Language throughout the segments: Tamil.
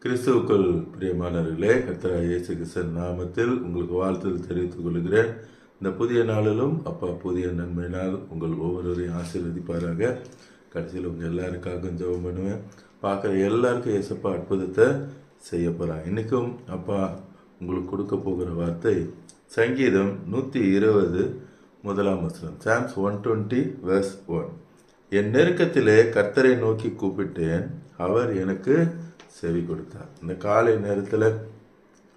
கிறிஸ்துவுக்குள் பிரியமானவர்களே, கர்த்தராகிய இயேசு கிறிஸ்துவின் நாமத்தில் உங்களுக்கு வாழ்த்துதல் தெரிவித்துக் கொள்கிறேன். இந்த புதிய நாளிலும் அப்பா புதிய நன்மையினால் உங்கள் ஒவ்வொருவரையும் ஆசீர்வதிப்பாராக. கடைசியில் உங்கள் எல்லாருக்காகவும் ஜெபம் பண்ணுவேன். பார்க்குற எல்லாருக்கும் இயேசப்பா அற்புதத்தை செய்ய போகிறாங்க. இன்றைக்கும் அப்பா உங்களுக்கு கொடுக்க போகிற வார்த்தை சங்கீதம் 120 முதலாம் வசனம். Sam's 120 verse 1. என் நெருக்கத்திலே கர்த்தரை நோக்கி கூப்பிட்டேன், அவர் எனக்கு செவி கொடுத்தார். இந்த காலை நேரத்தில்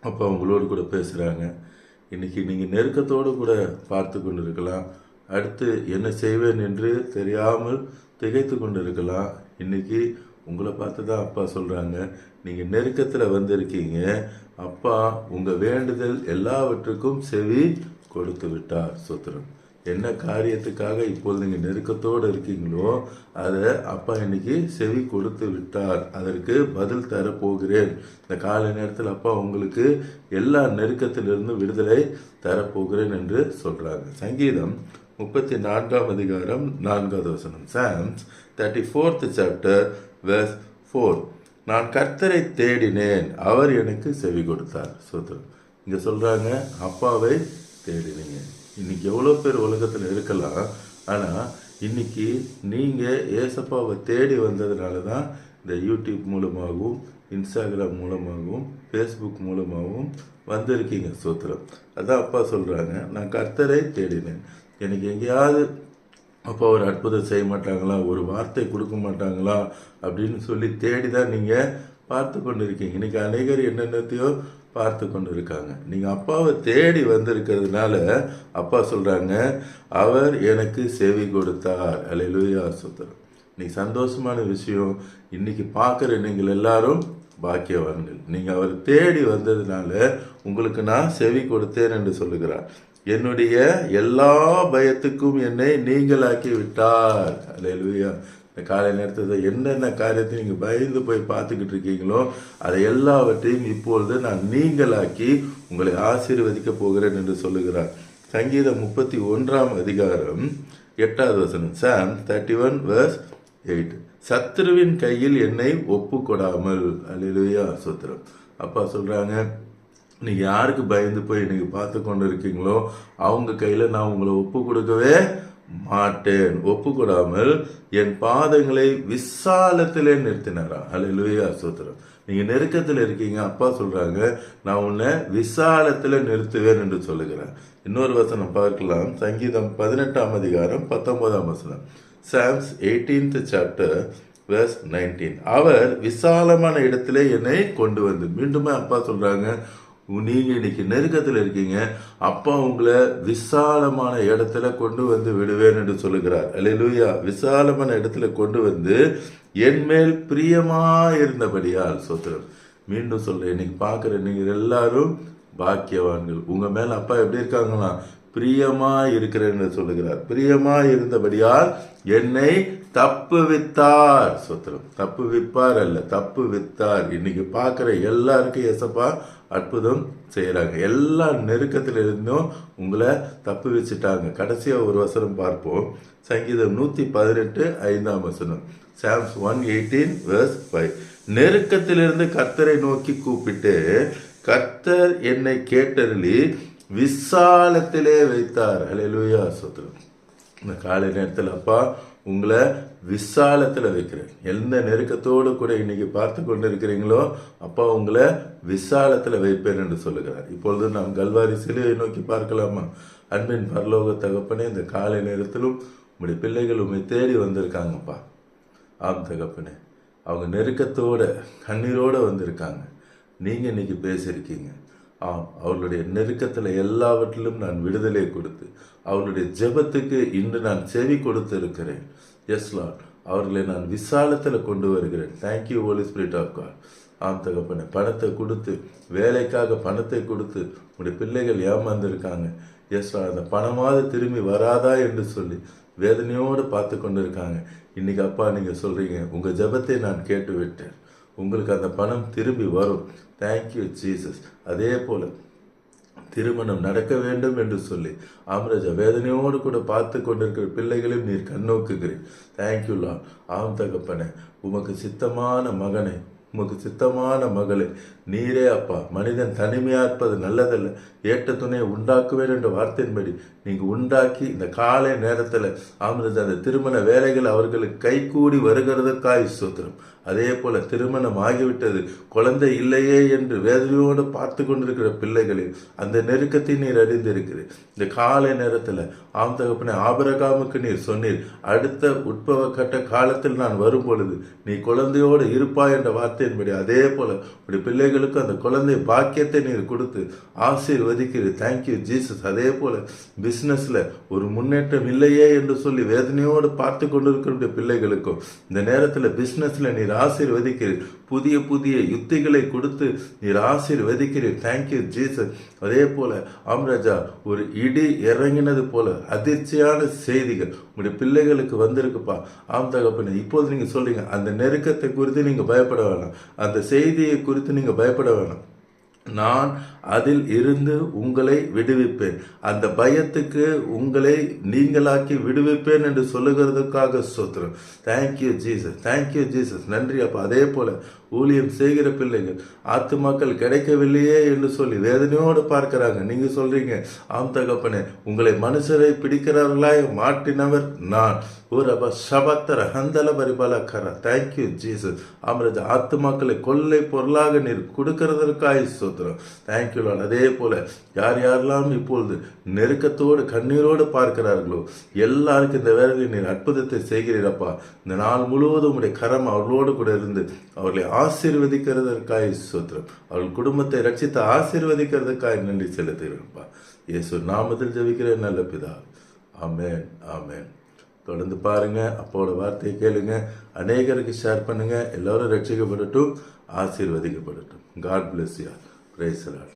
அப்பா உங்களோடு கூட பேசுகிறாங்க. இன்றைக்கி நீங்கள் நெருக்கத்தோடு கூட பார்த்து கொண்டு இருக்கலாம். அடுத்து என்ன செய்வேன் என்று தெரியாமல் திகைத்து கொண்டு இருக்கலாம். இன்றைக்கி உங்களை பார்த்து தான் அப்பா சொல்கிறாங்க, நீங்கள் நெருக்கத்தில் வந்திருக்கீங்க, அப்பா உங்கள் வேண்டுதல் எல்லாவற்றுக்கும் செவி கொடுத்து விட்டார். சுத்திரம். என்ன காரியத்துக்காக இப்போது நீங்கள் நெருக்கத்தோடு இருக்கீங்களோ அதை அப்பா இன்னைக்கு செவி கொடுத்து விட்டார். அதற்கு பதில் தரப்போகிறேன். இந்த காலை நேரத்தில் அப்பா உங்களுக்கு எல்லா நெருக்கத்திலிருந்து விடுதலை தரப்போகிறேன் என்று சொல்கிறாங்க. சங்கீதம் 34 அதிகாரம் 4வது வசனம். Psalms 34th chapter verse 4. நான் கர்த்தரை தேடினேன், அவர் எனக்கு செவி கொடுத்தார். சோத்திரம். இங்கே சொல்கிறாங்க, அப்பாவை தேடினீங்க. இன்னைக்கு எவ்வளோ பேர் உலகத்தில் இருக்கலாம், ஆனால் இன்னைக்கு நீங்கள் ஏசப்பாவை தேடி வந்ததுனால தான் இந்த யூடியூப் மூலமாகவும் இன்ஸ்டாகிராம் மூலமாகவும் ஃபேஸ்புக் மூலமாகவும் வந்திருக்கீங்க. சோத்திரம். அதான் அப்பா சொல்கிறாங்க, நான் கர்த்தரை தேடினேன். எனக்கு எங்கேயாவது அப்பா ஒரு அற்புதம் செய்ய மாட்டாங்களா, ஒரு வார்த்தை கொடுக்க மாட்டாங்களா அப்படின்னு சொல்லி தேடி தான் நீங்கள் பார்த்து கொண்டு இருக்கீங்க. இன்றைக்கி அநேகர் என்னென்னத்தையோ பார்த்து கொண்டு இருக்காங்க. நீங்கள் அப்பாவை தேடி வந்திருக்கிறதுனால அப்பா சொல்கிறாங்க, அவர் எனக்கு செவி கொடுத்தார். அல்லேலூயா. ஸ்தோத்திரம். இன்னைக்கு சந்தோஷமான விஷயம், இன்னைக்கு பார்க்குற நீங்கள் எல்லாரும் பாக்கியவான்கள். நீங்கள் அவர் தேடி வந்ததுனால உங்களுக்கு நான் செவி கொடுத்தேன் என்று சொல்லுகிறார். என்னுடைய எல்லா பயத்துக்கும் என்னை நீங்களாக்கி விட்டார். அல்லேலூயா. இந்த காலை நேரத்தில் என்னென்ன காரியத்தை நீங்கள் பயந்து போய் பார்த்துக்கிட்டு இருக்கீங்களோ அதை எல்லாவற்றையும் இப்பொழுது நான் நீங்களாக்கி உங்களை ஆசீர்வதிக்க போகிறேன் என்று சொல்லுகிறார். சங்கீதம் 31 அதிகாரம் 8வது வசனம். சாம் 31 verse 8. சத்துருவின் கையில் என்னை ஒப்பு கொடாமல். அல்லேலூயா. ஸ்தோத்திரம். அப்பா சொல்கிறாங்க, நீங்கள் யாருக்கு பயந்து போய் இன்னைக்கு பார்த்து கொண்டு இருக்கீங்களோ அவங்க கையில் நான் உங்களை ஒப்பு கொடுக்கவே மாட்டேன். ஒப்பு கொடாமல் என் பாதங்களை விசாலத்திலே நிறுத்தினாரா. அல்லேலூயா. ஸ்தோத்திரம். நீங்கள் நெருக்கத்தில் இருக்கீங்க, அப்பா சொல்கிறாங்க, நான் உன்னை விசாலத்தில் நிறுத்துவேன் என்று சொல்லுகிறேன். இன்னொரு வசனம் பார்க்கலாம். சங்கீதம் 18 அதிகாரம் 19ஆம் வசனம். Sam's 18th chapter verse 19. அவர் விசாலமான இடத்திலே என்னை கொண்டு வந்து. மீண்டுமே அப்பா சொல்கிறாங்க, நீங்கள் இன்னைக்கு நெருக்கத்தில் இருக்கீங்க, அப்பா உங்களை விசாலமான இடத்துல கொண்டு வந்து விடுவேன் என்று சொல்லுகிறார். அல்லேலூயா. விசாலமான இடத்துல கொண்டு வந்து என் மேல் பிரியமாக இருந்தபடியால். சோத்திரம். மீண்டும் சொல்கிறேன், இன்னைக்கு பார்க்குற நீங்கள் எல்லாரும் பாக்கியவான்கள். உங்கள் மேலே அப்பா எப்படி இருக்காங்களா, பிரியமாக இருக்கிறேன்னு சொல்லுகிறார். பிரியமாக இருந்தபடியால் என்னை தப்பு வித்தார். சொத்திரம். தப்பு விப்பார் அல்ல, தப்பு வித்தார். இன்னைக்கு பார்க்குற எல்லாருக்கும் ஏசப்பா அற்புதம் செய்கிறாங்க. எல்லா நெருக்கத்தில் இருந்தும் உங்களை தப்பு வச்சுட்டாங்க. கடைசியாக ஒரு வசனம் பார்ப்போம். சங்கீதம் 118 5ஆம் வசனம். Sam's 118 verse 5. நெருக்கத்திலிருந்து கர்த்தரை நோக்கி கூப்பிட்டு கர்த்தர் என்னை கேட்டருளி விசாலத்திலே வைத்தார். அல்லேலூயா. ஸ்தோத்திரம். இந்த காலை நேரத்தில் அப்பா உங்களை விசாலத்தில் வைக்கிறேன். எந்த நெருக்கத்தோடு கூட இன்னைக்கு பார்த்து கொண்டு இருக்கிறீங்களோ அப்பா உங்களை விசாலத்தில் வைப்பேன் என்று சொல்லுகிறார். இப்பொழுது நாம் கல்வாரி சிலுவை நோக்கி பார்க்கலாமா? அன்பின் பரலோக தகப்பனே, இந்த காலை நேரத்திலும் உங்களுடைய பிள்ளைகள் உண்மை தேடி வந்திருக்காங்கப்பா. ஆம் தகப்பனே, அவங்க நெருக்கத்தோட கண்ணீரோடு வந்திருக்காங்க. நீங்கள் இன்னைக்கு பேசியிருக்கீங்க. ஆம், அவர்களுடைய நெருக்கத்தில் எல்லாவற்றிலும் நான் விடுதலை கொடுத்து அவர்களுடைய ஜெபத்துக்கு இன்று நான் செவி கொடுத்து இருக்கிறேன். எஸ் லார்ட், அவர்களை நான் விசாலத்தில் கொண்டு வருகிறேன். Thank you holy spirit of God. ஆம் தகப்பனே, பணத்தை கொடுத்து வேலைக்காக பணத்தை கொடுத்து உங்களுடைய பிள்ளைகள் ஏமாந்துருக்காங்க. எஸ் லார்ட், அந்த பணமாவது திரும்பி வராதா என்று சொல்லி வேதனையோடு பார்த்து கொண்டு இருக்காங்க. இன்னைக்கு அப்பா நீங்கள் சொல்கிறீங்க, உங்கள் ஜெபத்தை நான் கேட்டு விட்டேன், உங்களுக்கு அந்த பணம் திரும்பி வரும். Thank you Jesus. அதே போல் திருமணம் நடக்க வேண்டும் என்று சொல்லி ஆம்ராஜா வேதனையோடு கூட பார்த்து கொண்டிருக்கிற பிள்ளைகளையும் நீர் கண்ணோக்குகிறேன். Thank you Lord. ஆம் தகப்பனே, உமக்கு சித்தமான மகனை உமக்கு சித்தமான மகளே, நீரே அப்பா. மனிதன் தனிமையாக இருப்பது நல்லதல்ல, ஏற்ற துணையை உண்டாக்குவேன் என்ற வார்த்தையின்படி நீங்கள் உண்டாக்கி இந்த காலை நேரத்தில் அந்த திருமண வேலைகள் அவர்களுக்கு கைகூடி வருகிறதற்காய் ஸ்தோத்திரம். அதே போல திருமணம் ஆகிவிட்டது, குழந்தை இல்லையே என்று வேதனையோடு பார்த்து கொண்டிருக்கிற பிள்ளைகளில் அந்த நெருக்கத்தை நீர் அறிந்திருக்கிறீர். இந்த காலை நேரத்தில் தகப்பனே, ஆபிரகாமுக்கு நீர் சொன்னீர், அடுத்த உட்பவ கட்ட காலத்தில் நான் வரும் பொழுது நீ குழந்தையோடு இருப்பாய் என்ற வார்த்தையின்படி அதே போல உடைய பிள்ளைகளுக்கு அந்த குழந்தை பாக்கியத்தை நீர் கொடுத்து ஆசீர்வதிக்கிறீர். Thank you Jesus. அதே போல பிஸ்னஸ்ல ஒரு முன்னேற்றம் இல்லையே என்று சொல்லி வேதனையோடு பார்த்து கொண்டிருக்கிற பிள்ளைகளுக்கும் இந்த நேரத்தில் பிஸ்னஸ்ல நீர் ஆசீர்வதிக்கிறீர். புதிய புதிய யுக்திகளை கொடுத்து நீர் ஆசீர்வதிக்கிறீர். Thank you Jesus. அதே போல ஆம்ராஜா, ஒரு இடி இறங்கினது போல அதிர்ச்சியான செய்திகள் உங்களுடைய பிள்ளைகளுக்கு வந்திருக்குப்பா. தகப்பனே, இப்போது நீங்க சொல்றீங்க அந்த நெருக்கத்தை குறித்து நீங்க பயப்பட வேணாம், அந்த செய்தியை குறித்து நீங்க பயப்பட வேணாம், நான் அதில் இருந்து உங்களை விடுவிப்பேன், அந்த பயத்துக்கு உங்களை நீங்களாக்கி விடுவிப்பேன் என்று சொல்லுகிறதுக்காக ஸ்தோத்திரம். Thank you Jesus, thank you Jesus. நன்றி அப்பா. அதே போல ஊழியம் செய்கிற பிள்ளைகள் ஆத்துமாக்கள் கிடைக்கவில்லையே என்று சொல்லி வேதனையோடு பார்க்கிறாங்க. நீங்க சொல்றீங்க, தகப்பனே, உங்களை மனுஷரை பிடிக்கிறவர்களாய் மாற்றினவர் நான். ஒரு சபத்தர ஹந்தல பரிபாலக்கர. Thank you Jesus. ஆமராஜா, ஆத்துமாக்களை கொள்ளை பொருளாக நீர் கொடுக்கிறதற்காய் ஸ்தோத்திரம். Thank you Lord. அதே போல யார் யாரெல்லாம் இப்பொழுது நெருக்கத்தோடு கண்ணீரோடு பார்க்கிறார்களோ எல்லாருக்கும் இந்த வேலையில் நீர் அற்புதத்தை செய்கிறீரப்பா. இந்த நாள் முழுவதும் உடைய கரம் அவர்களோடு கூட இருந்து அவர்களை ஆசீர்வதிக்கிறதற்காய் ஸ்தோத்திரம். அவர்கள் குடும்பத்தை ரட்சித்து ஆசீர்வதிக்கிறதுக்காய் நன்றி செலுத்துகிறேன்ப்பா. இயேசு நாமத்தில் ஜெபிக்கிறேன் நல்ல பிதா. ஆமென், ஆமென். தொடர்ந்து பாருங்க, அப்போட வார்த்தையை கேளுங்க, அநேகருக்கு ஷேர் பண்ணுங்க. எல்லாரும் ரட்சிக்கப்படட்டும், ஆசீர்வதிக்கப்படட்டும். God bless you. Praise the Lord.